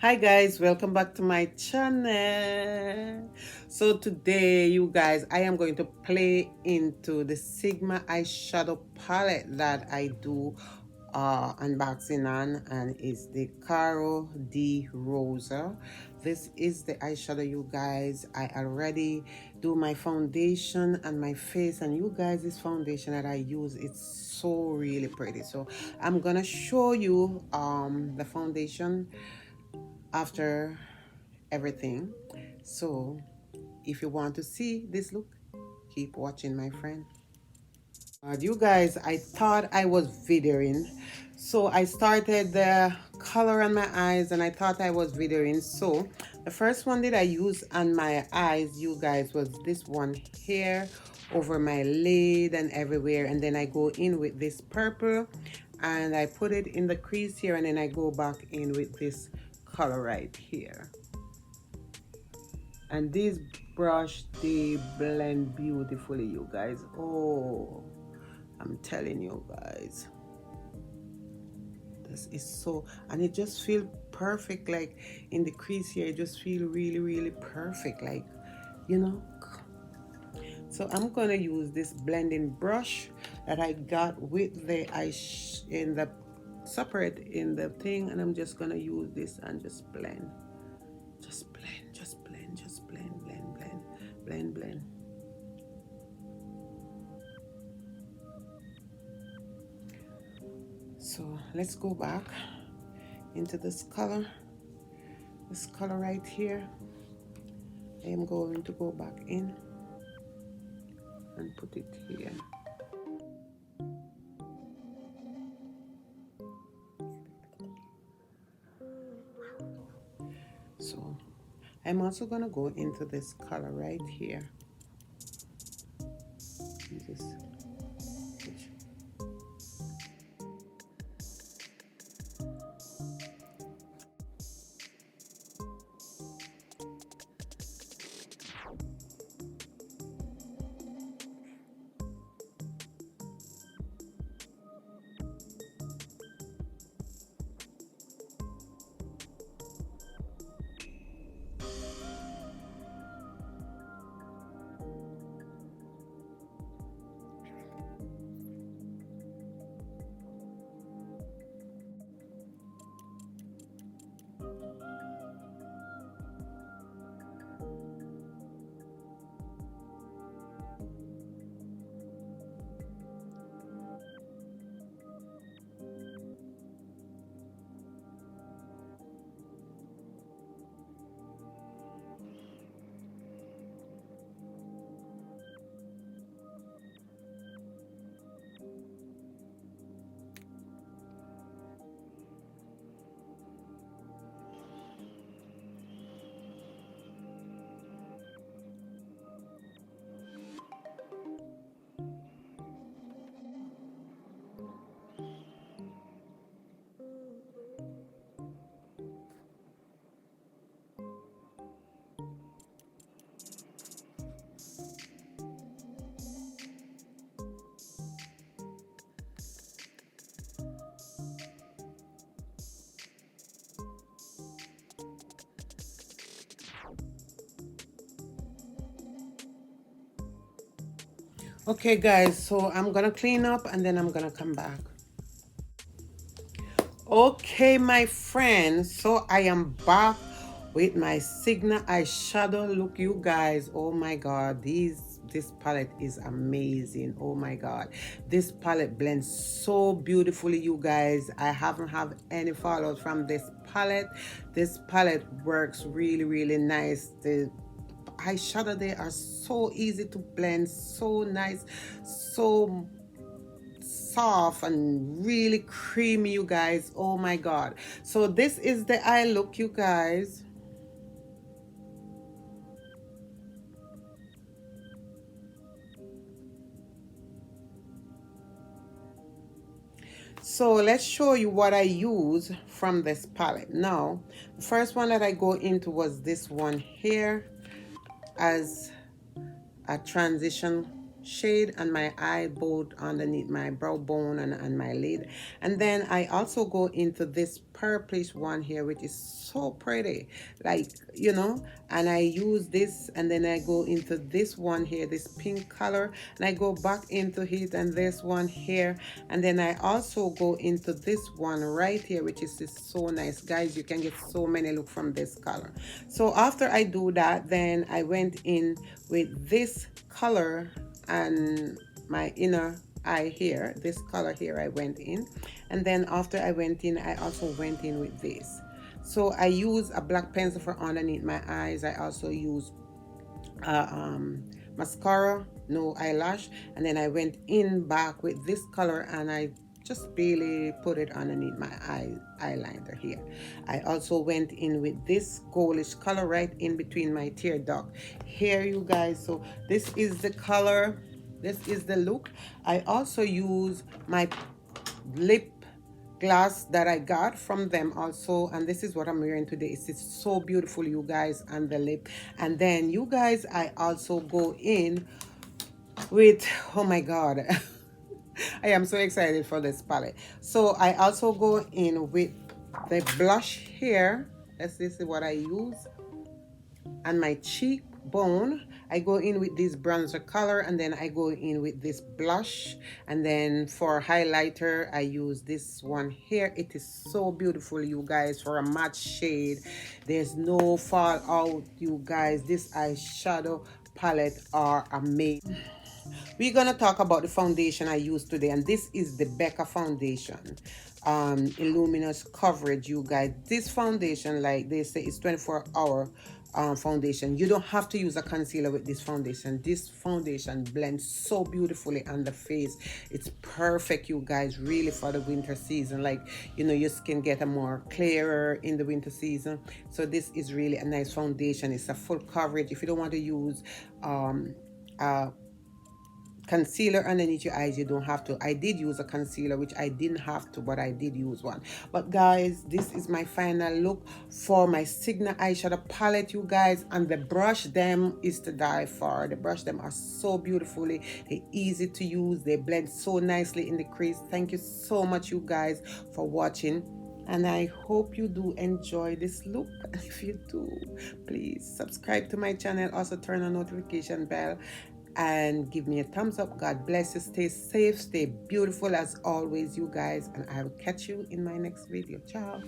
Hi guys, welcome back to my channel. So today you guys, I am going to play into the Sigma eyeshadow palette that I do unboxing on, and it's the Cor-De Rosa. This is the eyeshadow, you guys. I already do my foundation and my face, and you guys, this foundation that I use, it's so really pretty. So I'm gonna show you the foundation after everything. So if you want to see this look, keep watching, my friend. You guys, I thought I was videoing, so I started the color on my eyes and I thought I was videoing. So the first one that I used on my eyes, you guys, was this one here over my lid and everywhere, and then I go in with this purple and I put it in the crease here, and then I go back in with this color right here. And this brush, they blend beautifully, you guys. Oh, I'm telling you guys, this is so, and it just feels perfect. Like in the crease here, it just feel really perfect, like, you know. So I'm gonna use this blending brush that I got with the in the separate in the thing, and I'm just gonna use this and just blend, just blend, just blend, just blend, blend. So let's go back into this color right here. I am going to go back in and put it here. So I'm also gonna go into this color right here. This, okay guys, so I'm gonna clean up and then I'm gonna come back. Okay, my friends, so I am back with my Sigma eyeshadow. Look, you guys, oh my god, this palette is amazing. Oh my god, this palette blends so beautifully, you guys. I haven't have any fallout from this palette. This palette works really nice. The eyeshadow, they are so easy to blend, so nice, so soft and really creamy, you guys. Oh my god. So this is the eye look, you guys. So let's show you what I use from this palette. Now, the first one that I go into was this one here as a transition shade on my eye, both underneath my brow bone and my lid. And then I also go into this purplish one here, which is so pretty, like, you know, and I use this, and then I go into this one here, this pink color, and I go back into it, and this one here, and then I also go into this one right here, which is so nice, guys. You can get so many look from this color. So after I do that, then I went in with this color and my inner eye here, this color here, I went in. And then after I went in, I also went in with this. So I use a black pencil for underneath my eyes. I also use mascara, no eyelash, and then I went in back with this color, and I just barely put it underneath my eyeliner here. I also went in with this goldish color right in between my tear duct here, you guys. So this is the color, this is the look. I also use my lip glass that I got from them also, and this is what I'm wearing today. It's so beautiful, you guys, on the lip. And then, you guys, I also go in with, oh my god, I am so excited for this palette. So I also go in with the blush here. This is what I use on my cheekbone. I go in with this bronzer color, and then I go in with this blush, and then for highlighter I use this one here. It is so beautiful, you guys, for a matte shade. There's no fallout, you guys. This eyeshadow palette are amazing. We're gonna talk about the foundation I used today, and this is the Becca foundation, Illuminous Coverage, you guys. This foundation, like they say, is 24-hour foundation. You don't have to use a concealer with this foundation. This foundation blends so beautifully on the face. It's perfect, you guys, really, for the winter season. Like, you know, your skin get a more clearer in the winter season. So this is really a nice foundation. It's a full coverage. If you don't want to use concealer underneath your eyes, you don't have to. I did use a concealer, which I didn't have to, but I did use one. But guys, this is my final look for my Sigma eyeshadow palette, you guys. And the brush them is to die for. The brush them are so beautifully, they're easy to use, they blend so nicely in the crease. Thank you so much, you guys, for watching, and I hope you do enjoy this look. If you do, please subscribe to my channel, also turn on notification bell, and give me a thumbs up. God bless you. Stay safe, stay beautiful as always, you guys, and I will catch you in my next video. Ciao.